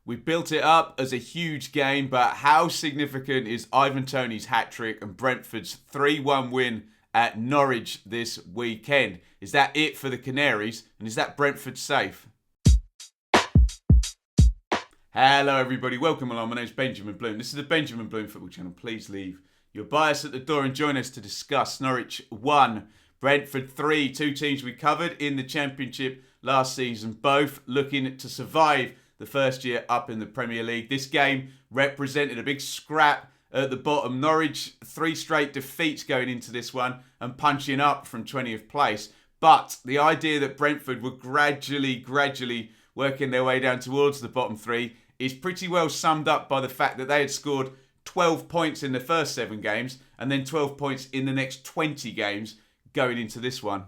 We built it up as a huge game, but how significant is Ivan Toney's hat-trick and Brentford's 3-1 win at Norwich this weekend? Is that it for the Canaries? And is that Brentford safe? Hello everybody, welcome along. My name is Benjamin Bloom. This is the Benjamin Bloom Football Channel. Please leave your bias at the door and join us to discuss Norwich 1, Brentford 3. Two teams we covered in the Championship last season, both looking to survive the first year up in the Premier League. This game represented a big scrap at the bottom. Norwich, 3 straight defeats going into this one and punching up from 20th place. But the idea that Brentford were gradually working their way down towards the bottom 3 is pretty well summed up by the fact that they had scored 12 points in the first 7 games and then 12 points in the next 20 games going into this one.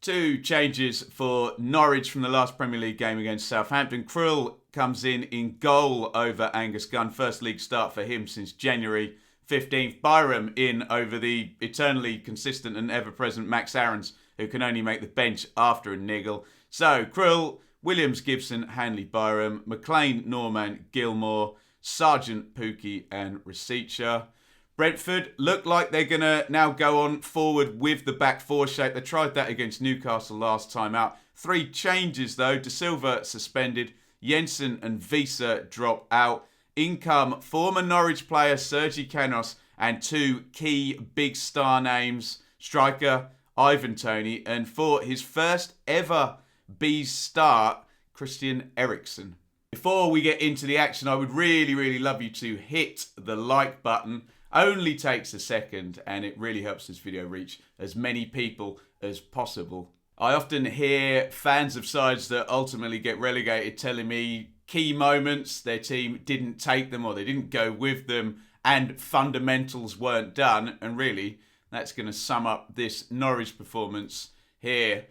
2 changes for Norwich from the last Premier League game against Southampton. Coyle comes in goal over Angus Gunn. First league start for him since January 15th. Byram in over the eternally consistent and ever-present Max Aarons, who can only make the bench after a niggle. So, Coyle, Williams, Gibson, Hanley, Byram, McLean, Norman, Gilmore, Sargent, Pookie and Rascal. Brentford look like they're going to now go on forward with the back 4 shape. They tried that against Newcastle last time out. 3 changes though. De Silva suspended. Jensen and Visa drop out. In come former Norwich player Sergi Canos and 2 key big star names. Striker Ivan Toney, and for his first ever Bees start, Christian Eriksen. Before we get into the action, I would really love you to hit the like button. Only takes a second and it really helps this video reach as many people as possible. I often hear fans of sides that ultimately get relegated telling me key moments, their team didn't take them or they didn't go with them and fundamentals weren't done, and really that's going to sum up this Norwich performance here.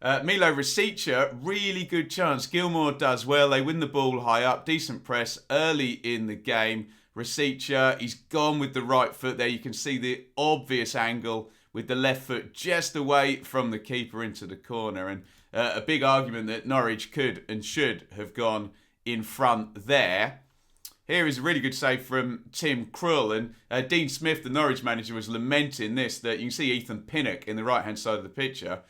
Milo Rasica, really good chance. Gilmore does well. They win the ball high up. Decent press early in the game. Rasica, he's gone with the right foot there. You can see the obvious angle with the left foot just away from the keeper into the corner. And a big argument that Norwich could and should have gone in front there. Here is a really good save from Tim Krul. And Dean Smith, the Norwich manager, was lamenting this, that you can see Ethan Pinnock in the right-hand side of the picture.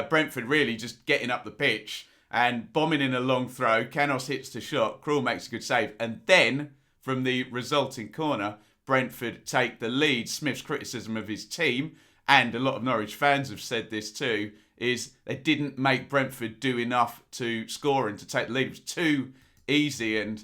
Brentford really just getting up the pitch and bombing in a long throw. Canos hits the shot. Krul makes a good save. And then, from the resulting corner, Brentford take the lead. Smith's criticism of his team, and a lot of Norwich fans have said this too, is they didn't make Brentford do enough to score and to take the lead. It was too easy, and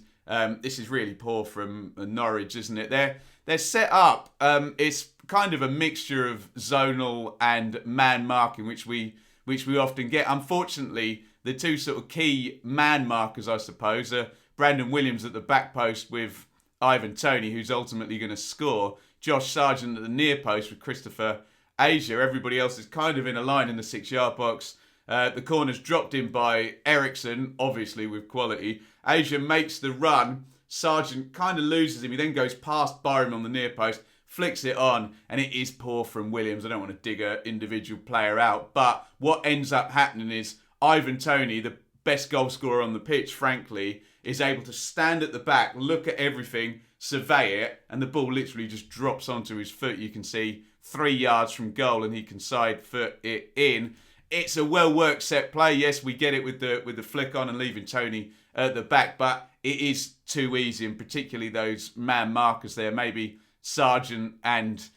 this is really poor from Norwich, isn't it? They're set up. It's kind of a mixture of zonal and man marking, which we often get. Unfortunately, the 2 sort of key man markers, I suppose, are Brandon Williams at the back post with Ivan Toney, who's ultimately going to score. Josh Sargent at the near post with Christopher Asia. Everybody else is kind of in a line in the 6-yard box. The corner's dropped in by Eriksen, obviously with quality. Asia makes the run. Sargent kind of loses him. He then goes past Byram on the near post, flicks it on, and it is poor from Williams. I don't want to dig an individual player out, but what ends up happening is Ivan Toney, the best goal scorer on the pitch, frankly, is able to stand at the back, look at everything, survey it, and the ball literally just drops onto his foot. You can see 3 yards from goal, and he can side foot it in. It's a well-worked set play. Yes, we get it with the flick on and leaving Toney at the back, but it is too easy, and particularly those man markers there. Maybe Sargent and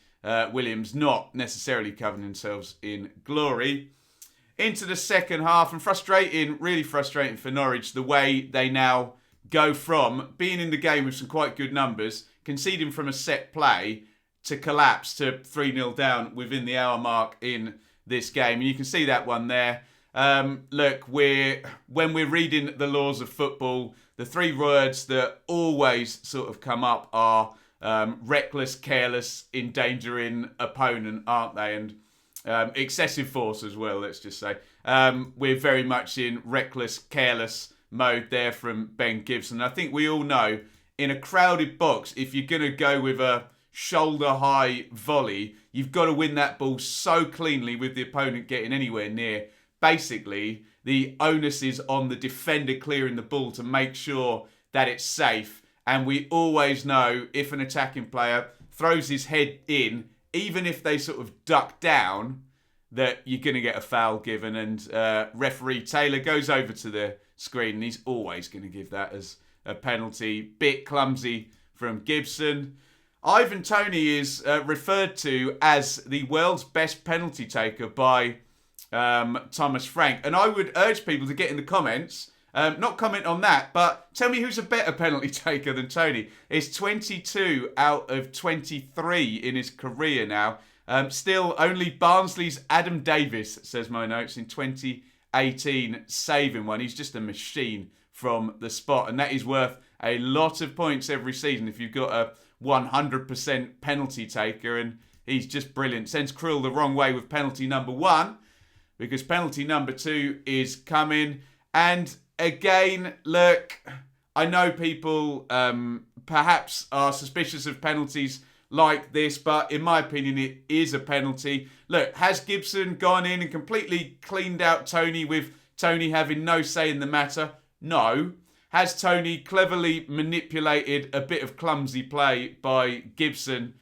Williams not necessarily covering themselves in glory. Into the second half, and really frustrating for Norwich, the way they now go from being in the game with some quite good numbers, conceding from a set play, to collapse to 3-0 down within the hour mark in this game. And you can see that one there. Look, when we're reading the laws of football, the 3 words that always sort of come up are reckless, careless, endangering opponent, aren't they? And excessive force as well, let's just say. We're very much in reckless, careless mode there from Ben Gibson. I think we all know, in a crowded box, if you're going to go with a shoulder-high volley, you've got to win that ball so cleanly with the opponent getting anywhere near. Basically, the onus is on the defender clearing the ball to make sure that it's safe. And we always know if an attacking player throws his head in, even if they sort of duck down, that you're going to get a foul given. And referee Taylor goes over to the screen and he's always going to give that as a penalty. Bit clumsy from Gibson. Ivan Toney is referred to as the world's best penalty taker by Thomas Frank. And I would urge people to get in the comments, not comment on that, but tell me who's a better penalty taker than Toney. It's 22 out of 23 in his career now. Still only Barnsley's Adam Davis, says my notes, in 2018 saving one. He's just a machine from the spot, and that is worth a lot of points every season if you've got a 100% penalty taker, and he's just brilliant. Sends Krill the wrong way with penalty number 1, because penalty number 2 is coming. And again, look, I know people perhaps are suspicious of penalties like this, but in my opinion, it is a penalty. Look, has Gibson gone in and completely cleaned out Toney with Toney having no say in the matter? No. Has Toney cleverly manipulated a bit of clumsy play by Gibson?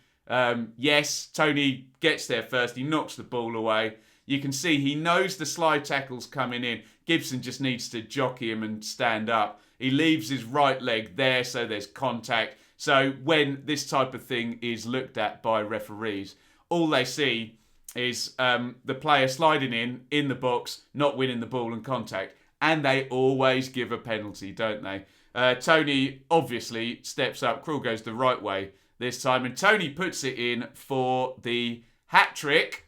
Yes, Toney gets there first. He knocks the ball away. You can see he knows the slide tackle's coming in. Gibson just needs to jockey him and stand up. He leaves his right leg there, so there's contact. So when this type of thing is looked at by referees, all they see is the player sliding in the box, not winning the ball and contact. And they always give a penalty, don't they? Toney obviously steps up. Krill goes the right way this time. And Toney puts it in for the hat-trick.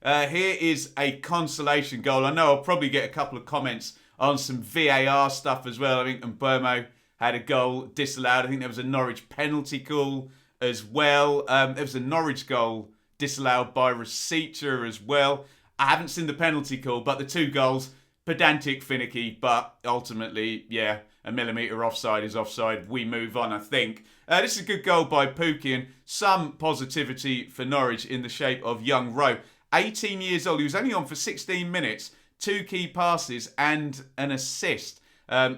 Here is a consolation goal. I know I'll probably get a couple of comments on some VAR stuff as well. I think Mbomo had a goal disallowed. I think there was a Norwich penalty call as well. There was a Norwich goal disallowed by Rascal as well. I haven't seen the penalty call, but the 2 goals, pedantic, finicky, but ultimately, yeah, a millimetre offside is offside. We move on, I think. This is a good goal by Pookie, and some positivity for Norwich in the shape of young Rowe. 18 years old. He was only on for 16 minutes. 2 key passes and an assist.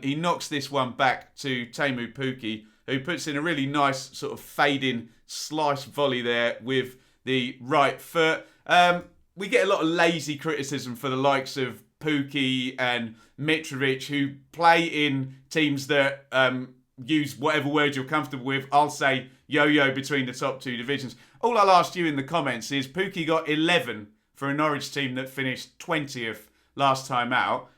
He knocks this one back to Teemu Pukki, who puts in a really nice sort of fading slice volley there with the right foot. We get a lot of lazy criticism for the likes of Pukki and Mitrovic, who play in teams that use whatever word you're comfortable with. I'll say yo-yo between the top 2 divisions. All I'll ask you in the comments is Pukki got 11 for a Norwich team that finished 20th last time out.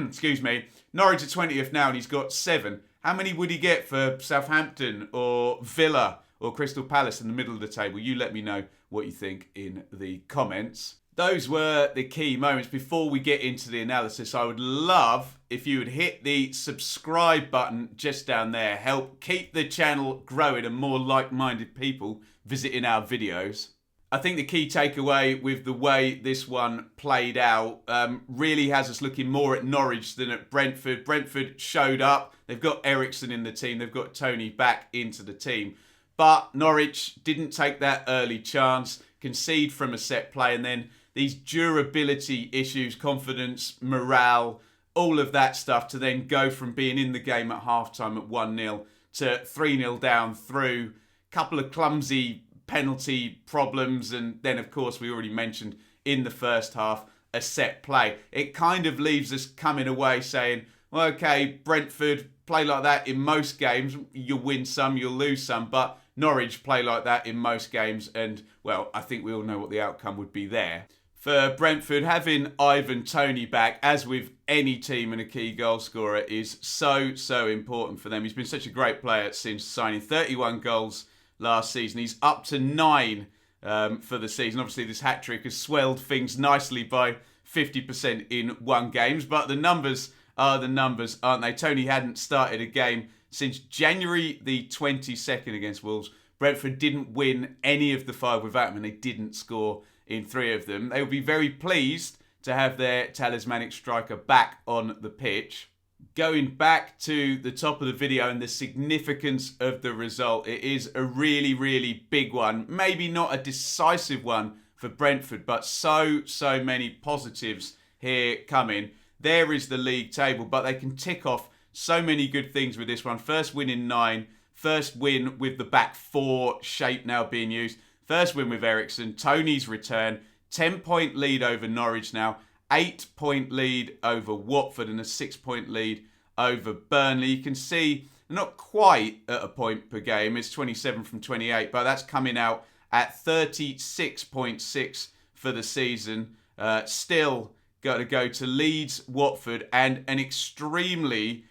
Excuse me. Norwich are 20th now and he's got 7. How many would he get for Southampton or Villa or Crystal Palace in the middle of the table? You let me know what you think in the comments. Those were the key moments. Before we get into the analysis, I would love if you would hit the subscribe button just down there. Help keep the channel growing and more like-minded people visiting our videos. I think the key takeaway with the way this one played out really has us looking more at Norwich than at Brentford. Brentford showed up. They've got Eriksson in the team. They've got Toney back into the team. But Norwich didn't take that early chance, concede from a set play, and then these durability issues, confidence, morale, all of that stuff to then go from being in the game at halftime at 1-0 to 3-0 down through a couple of clumsy penalty problems, and then of course we already mentioned in the first half a set play. It kind of leaves us coming away saying, well, okay, Brentford play like that in most games. You'll win some, you'll lose some, but Norwich play like that in most games, and well, I think we all know what the outcome would be there. For Brentford, having Ivan Toney back, as with any team and a key goal scorer, is so important for them. He's been such a great player since signing. 31 goals last season. He's up to 9 for the season. Obviously, this hat-trick has swelled things nicely by 50% in one game, but the numbers are the numbers, aren't they? Toney hadn't started a game since January the 22nd against Wolves. Brentford didn't win any of the 5 without him, and they didn't score in 3 of them. They will be very pleased to have their talismanic striker back on the pitch. Going back to the top of the video and the significance of the result, it is a really big one. Maybe not a decisive one for Brentford, but so many positives here coming. There is the league table, but they can tick off So many good things with this one. First win in 9. First win with the back 4 shape now being used. First win with Eriksson. Toney's return. 10-point lead over Norwich now. 8-point lead over Watford and a 6-point lead over Burnley. You can see not quite at a point per game. It's 27 from 28, but that's coming out at 36.6 for the season. Still got to go to Leeds, Watford, and an extremely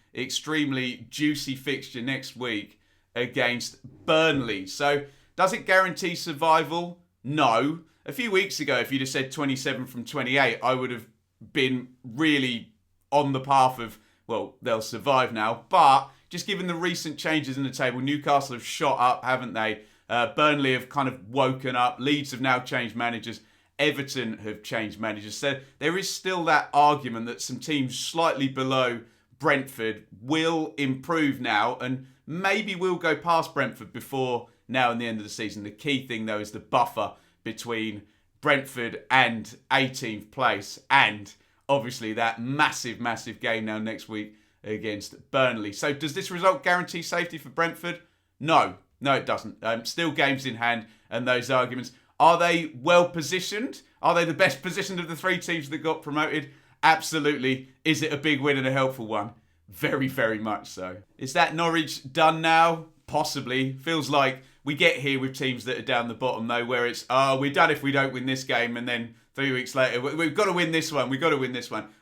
juicy fixture next week against Burnley. So does it guarantee survival? No. A few weeks ago, if you'd have said 27 from 28, I would have been really on the path of, well, they'll survive now. But just given the recent changes in the table, Newcastle have shot up, haven't they? Burnley have kind of woken up. Leeds have now changed managers. Everton have changed managers. So there is still that argument that some teams slightly below Brentford will improve now and maybe will go past Brentford before now and the end of the season. The key thing, though, is the buffer between Brentford and 18th place, and obviously that massive game now next week against Burnley. So does this result guarantee safety for Brentford? No, it doesn't. Still games in hand, and those arguments. Are they well positioned? Are they the best positioned of the 3 teams that got promoted? Absolutely. Is it a big win and a helpful one? Very much so. Is that Norwich done now? Possibly. Feels like we get here with teams that are down the bottom, though, where it's, we're done if we don't win this game, and then 3 weeks later, we've got to win this one.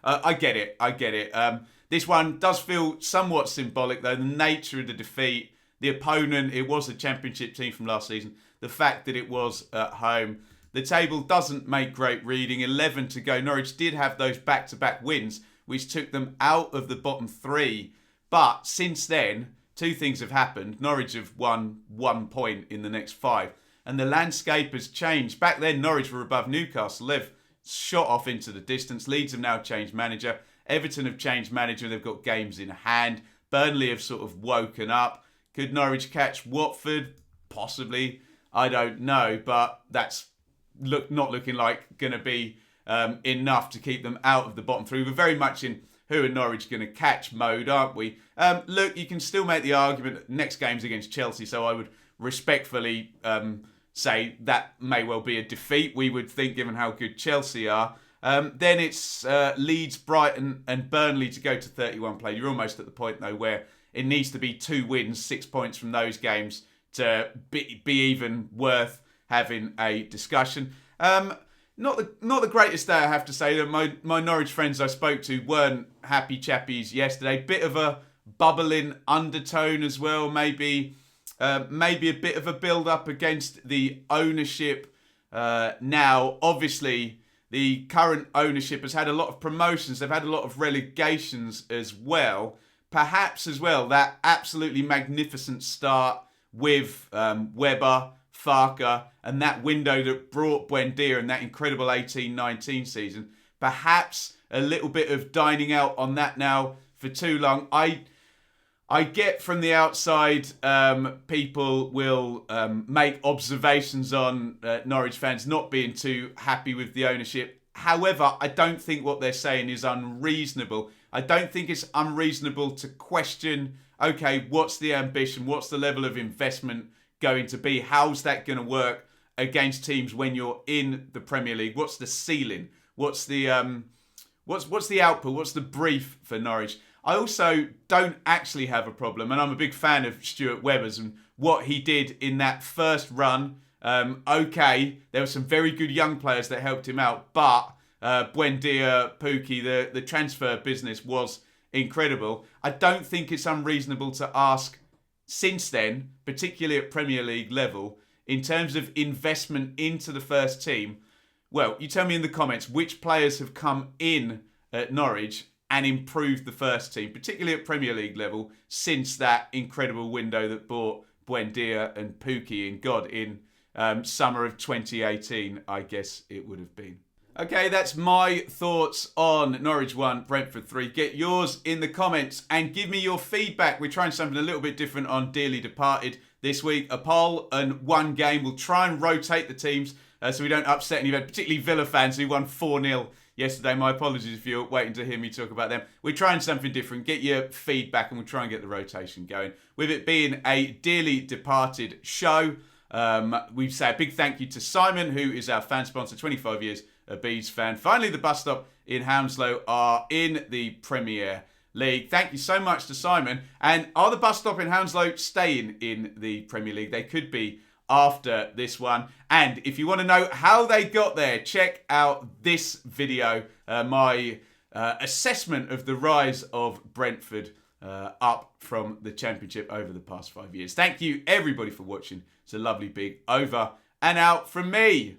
I get it. This one does feel somewhat symbolic, though. The nature of the defeat, the opponent, it was a championship team from last season. The fact that it was at home. The table doesn't make great reading. 11 to go. Norwich did have those back-to-back wins, which took them out of the bottom 3. But since then, 2 things have happened. Norwich have won 1 point in the next 5. And the landscape has changed. Back then, Norwich were above Newcastle. They've shot off into the distance. Leeds have now changed manager. Everton have changed manager. They've got games in hand. Burnley have sort of woken up. Could Norwich catch Watford? Possibly. I don't know. But that's not looking like going to be enough to keep them out of the bottom 3. We're very much in who are Norwich going to catch mode, aren't we? Look, you can still make the argument that next game's against Chelsea, so I would respectfully say that may well be a defeat, we would think, given how good Chelsea are. Then it's Leeds, Brighton and Burnley to go to 31 play. You're almost at the point, though, where it needs to be 2 wins, 6 points from those games to be even worth having a discussion. Not the greatest day, I have to say. My Norwich friends I spoke to weren't happy chappies yesterday. Bit of a bubbling undertone as well. Maybe a bit of a build-up against the ownership. Now, obviously, the current ownership has had a lot of promotions. They've had a lot of relegations as well. Perhaps as well, that absolutely magnificent start with Webber, Farker, and that window that brought Buendia and that incredible 18-19 season. Perhaps a little bit of dining out on that now for too long. I get from the outside, people will make observations on Norwich fans not being too happy with the ownership. However, I don't think what they're saying is unreasonable. I don't think it's unreasonable to question, okay, what's the ambition? What's the level of investment going to be? How's that going to work against teams when you're in the Premier League? What's the ceiling? What's the output? What's the brief for Norwich? I also don't actually have a problem, and I'm a big fan of Stuart Webber's and what he did in that first run. Okay, there were some very good young players that helped him out, but Buendia, Pukki, the transfer business was incredible. I don't think it's unreasonable to ask since then, particularly at Premier League level, in terms of investment into the first team. Well, you tell me in the comments which players have come in at Norwich and improved the first team, particularly at Premier League level, since that incredible window that bought Buendia and Pukki in summer of 2018, I guess it would have been. Okay, that's my thoughts on Norwich 1, Brentford 3. Get yours in the comments and give me your feedback. We're trying something a little bit different on Dearly Departed this week. A poll and 1 game. We'll try and rotate the teams so we don't upset any, particularly Villa fans who won 4-0 yesterday. My apologies if you're waiting to hear me talk about them. We're trying something different. Get your feedback and we'll try and get the rotation going. With it being a dearly departed show, we say a big thank you to Simon, who is our fan sponsor, 25 years a Bees fan. Finally, the bus stop in Hounslow are in the Premier League. Thank you so much to Simon. And are the bus stop in Hounslow staying in the Premier League? They could be after this one. And if you want to know how they got there, check out this video, my assessment of the rise of Brentford up from the Championship over the past 5 years. Thank you everybody for watching. It's a lovely big over and out from me.